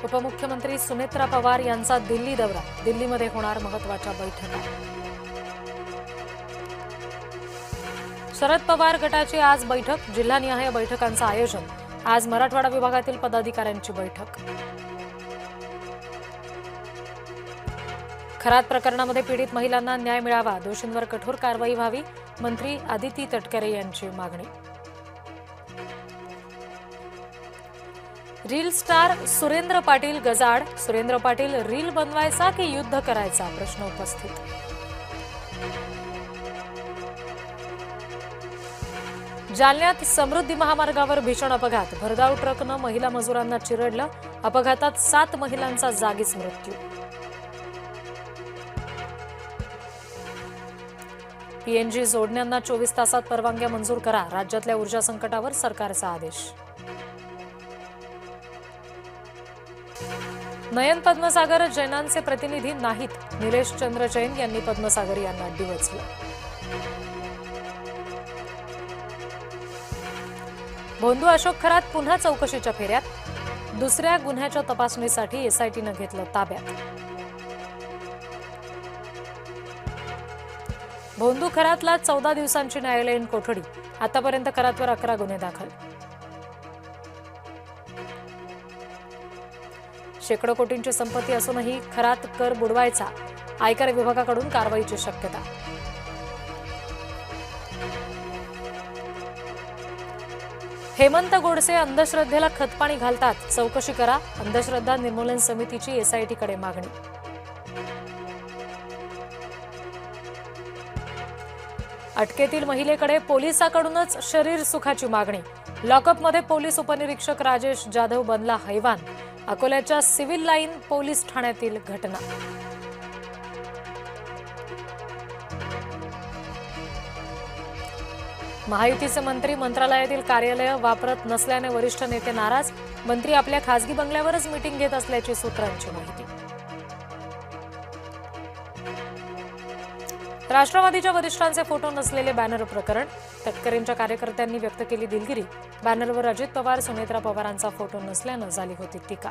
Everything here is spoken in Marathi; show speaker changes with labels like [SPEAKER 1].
[SPEAKER 1] उपमुख्यमंत्री सुनेत्रा पवार यांचा दिल्ली दौरा, दिल्लीमध्ये होणार महत्त्वाच्या बैठका। शरद पवार गटाची आज बैठक, जिल्हानिहाय बैठकांचं आयोजन। आज मराठवाडा विभागातील पदाधिकाऱ्यांची बैठक। खरात प्रकरणामध्ये पीडित महिलांना न्याय मिळावा, दोषींवर कठोर कारवाई व्हावी, मंत्री आदिती तटकरे यांची मागणी। रील स्टार सुरेंद्र पाटील गजाड, सुरेंद्र पाटील रील बनवायचा की युद्ध करायचा, प्रश्न उपस्थित। जालन्यात समृद्धी महामार्गावर भीषण अपघात, भरधाव ट्रकनं महिला मजुरांना चिरडलं, अपघातात 7 महिलांचा जागीच मृत्यू। पीएनजी जोडण्यांना 24 तासात परवानग्या मंजूर करा, राज्यातल्या ऊर्जा संकटावर सरकारचा आदेश। नयन पद्मसागर जैनांचे प्रतिनिधी नाहीत, निलेश चंद्र जैन यांनी पद्मसागर यांना डिवचलं। भोंदू अशोक खरात पुन्हा चौकशीच्या फेऱ्यात, दुसऱ्या गुन्ह्याच्या तपासणीसाठी एसआयटीनं घेतलं ताब्यात। भोंदू खरातला 14 दिवसांची न्यायालयीन कोठडी, आतापर्यंत खरातवर 11 गुन्हे दाखल। शेकडो कोटींची संपत्ती असूनही खरात कर बुडवायचा, आयकर विभागाकडून कारवाईची शक्यता। हेमंत गोडसे अंधश्रद्धेला खतपाणी घालतात, चौकशी करा, अंधश्रद्धा निर्मूलन समितीची एसआयटीकडे मागणी। अटकेतील महिलेकडे पोलिसाकडूनच शरीर सुखाची मागणी, लॉकअपमध्ये पोलीस उपनिरीक्षक राजेश जाधव बनला हैवान, अकोल्याच्या सिव्हिल लाईन पोलीस ठाण्यातील घटना। महायुतीचे मंत्री मंत्रालयातील कार्यालय वापरत नसल्याने वरिष्ठ नेते नाराज, मंत्री आपल्या खासगी बंगल्यावरच मीटिंग घेत असल्याची सूत्रांची माहिती। राष्ट्रवादीच्या वरिष्ठांचे फोटो नसलेले बॅनर प्रकरण, तटकरेंच्या कार्यकर्त्यांनी व्यक्त केली दिलगिरी, बॅनरवर अजित पवार, सुनेत्रा पवारांचा फोटो नसल्यानं झाली होती टीका।